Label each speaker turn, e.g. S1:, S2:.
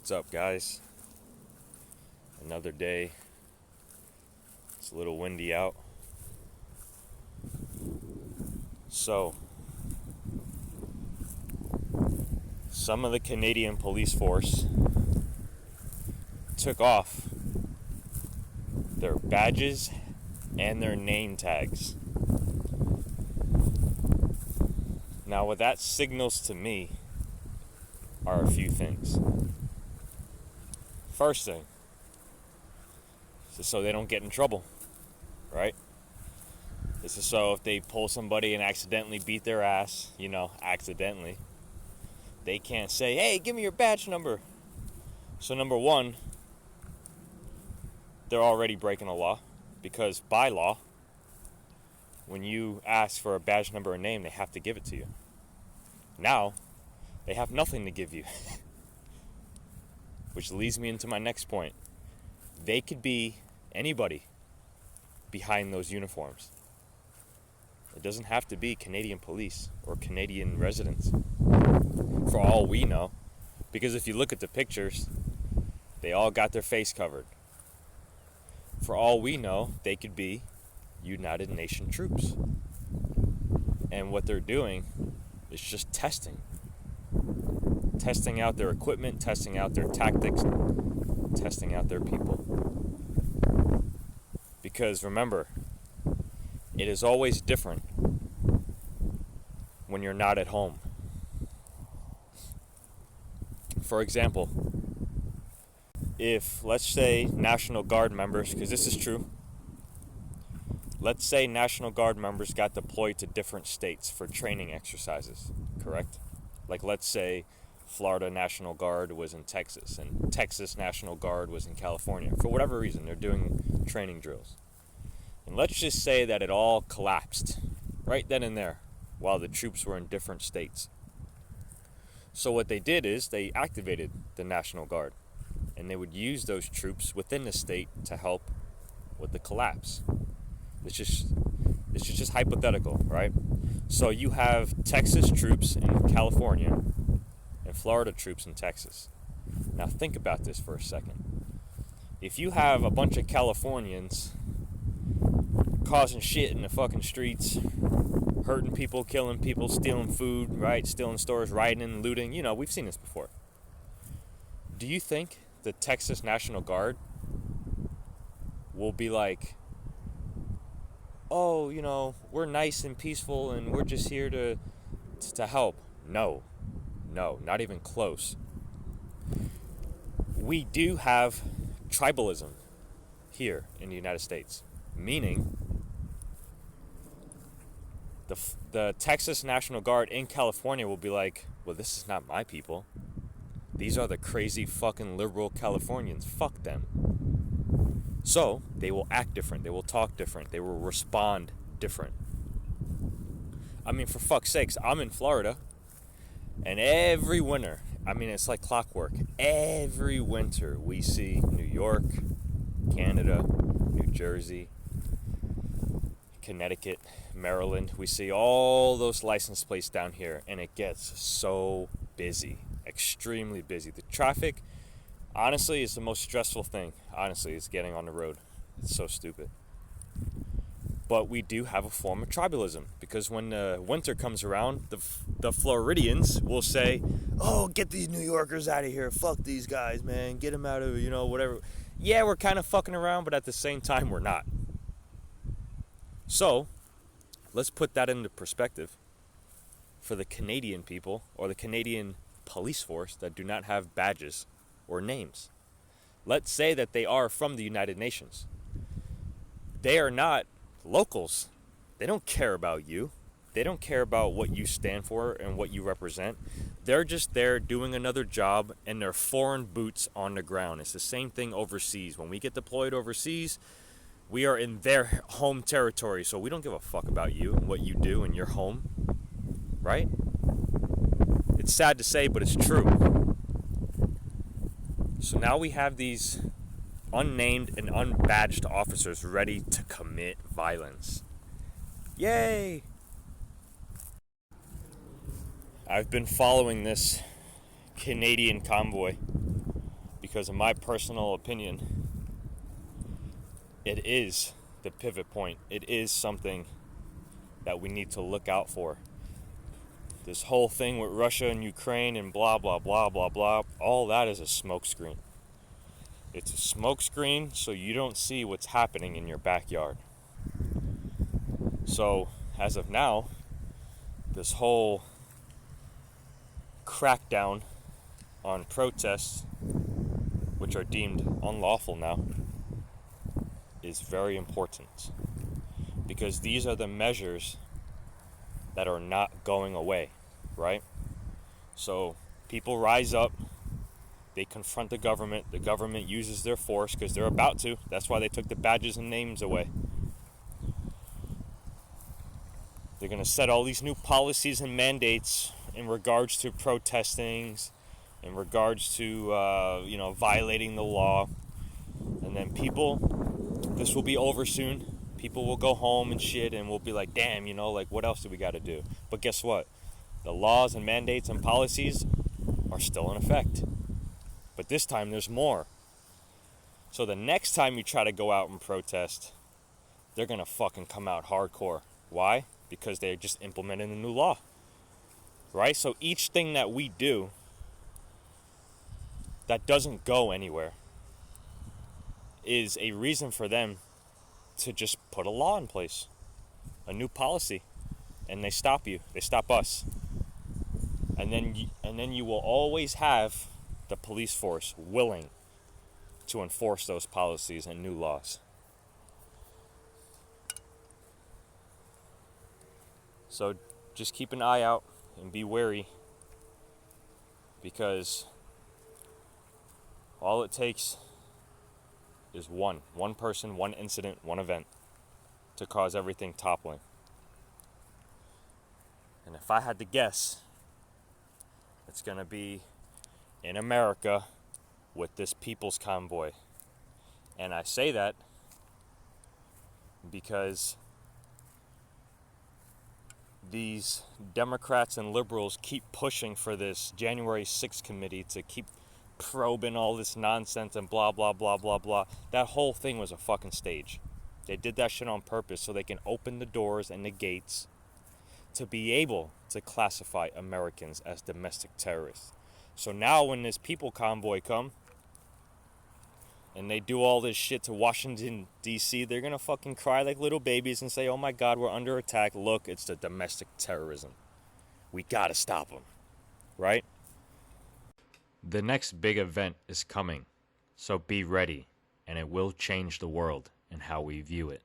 S1: What's up, guys? Another day. It's a little windy out. So, some of the Canadian police force took off their badges and their name tags. Now, what that signals to me are a few things. First thing, is so they don't get in trouble, right? This is so if they pull somebody and accidentally beat their ass, accidentally, they can't say, hey, give me your badge number. So number one, they're already breaking a law, because by law, when you ask for a badge number or name, they have to give it to you. Now, they have nothing to give you. Which leads me into my next point. They could be anybody behind those uniforms. It doesn't have to be Canadian police or Canadian residents, for all we know. Because if you look at the pictures, they all got their face covered. For all we know, they could be United Nations troops. And what they're doing is just testing out their equipment, testing out their tactics, testing out their people. Because remember, it is always different when you're not at home. For example, if, let's say, National Guard members, because this is true, let's say National Guard members got deployed to different states for training exercises, correct? Like, let's say Florida National Guard was in Texas and Texas National Guard was in California. For whatever reason, they're doing training drills. And let's just say that it all collapsed right then and there while the troops were in different states. So what they did is they activated the National Guard, and they would use those troops within the state to help with the collapse. This is just hypothetical, right? So you have Texas troops in California and Florida troops in Texas. Now think about this for a second. If you have a bunch of Californians causing shit in the fucking streets, hurting people, killing people, stealing food, right? Stealing stores, rioting, looting, we've seen this before. Do you think the Texas National Guard will be like, oh, we're nice and peaceful and we're just here to help? No, not even close. We do have tribalism here in the United States, meaning the Texas National Guard in California will be like, well, this is not my people. These are the crazy fucking liberal Californians. Fuck them. So they will act different. They will talk different. They will respond different. I mean, for fuck's sakes, I'm in Florida, and every winter, it's like clockwork. Every winter we see New York, Canada, New Jersey, Connecticut, Maryland. We see all those license plates down here, and it gets so busy, extremely busy. The traffic, honestly, is the most stressful thing. Honestly, is getting on the road. It's so stupid. But we do have a form of tribalism, because when the winter comes around, the Floridians will say, oh, get these New Yorkers out of here. Fuck these guys, man. Get them out of, whatever. Yeah, we're kind of fucking around, but at the same time, we're not. So, let's put that into perspective for the Canadian people or the Canadian police force that do not have badges or names. Let's say that they are from the United Nations. They are not locals. They don't care about you. They don't care about what you stand for and what you represent. They're just there doing another job, and they're foreign boots on the ground. It's the same thing overseas. When we get deployed overseas, we are in their home territory, so we don't give a fuck about you and what you do in your home, right? It's sad to say, but it's true. So now we have these unnamed and unbadged officers ready to commit violence. Yay! I've been following this Canadian convoy because in my personal opinion, it is the pivot point. It is something that we need to look out for. This whole thing with Russia and Ukraine and blah, blah, blah, blah, blah, all that is a smokescreen. It's a smokescreen so you don't see what's happening in your backyard. So, as of now, this whole crackdown on protests, which are deemed unlawful now, is very important. Because these are the measures that are not going away, right? So people rise up, they confront the government uses their force because they're about to. That's why they took the badges and names away. They're going to set all these new policies and mandates in regards to protesting, in regards to, violating the law. And then this will be over soon. People will go home and shit and we'll be like, damn, what else do we got to do? But guess what? The laws and mandates and policies are still in effect. But this time there's more. So the next time you try to go out and protest, they're going to fucking come out hardcore. Why? Because they're just implementing the new law. Right? So each thing that we do that doesn't go anywhere is a reason for them to just put a law in place, a new policy, and they stop you. They stop us, and then you will always have the police force willing to enforce those policies and new laws. So just keep an eye out and be wary, because all it takes is one person, one incident, one event to cause everything toppling. And if I had to guess, it's going to be in America with this People's Convoy. And I say that because these Democrats and liberals keep pushing for this January 6th committee to keep probing all this nonsense and blah, blah, blah, blah, blah. That whole thing was a fucking stage. They did that shit on purpose so they can open the doors and the gates to be able to classify Americans as domestic terrorists. So now when this People Convoy come and they do all this shit to Washington, D.C., they're gonna fucking cry like little babies and say, oh my God, we're under attack. Look, it's the domestic terrorism. We gotta stop them. Right? The next big event is coming, so be ready, and it will change the world and how we view it.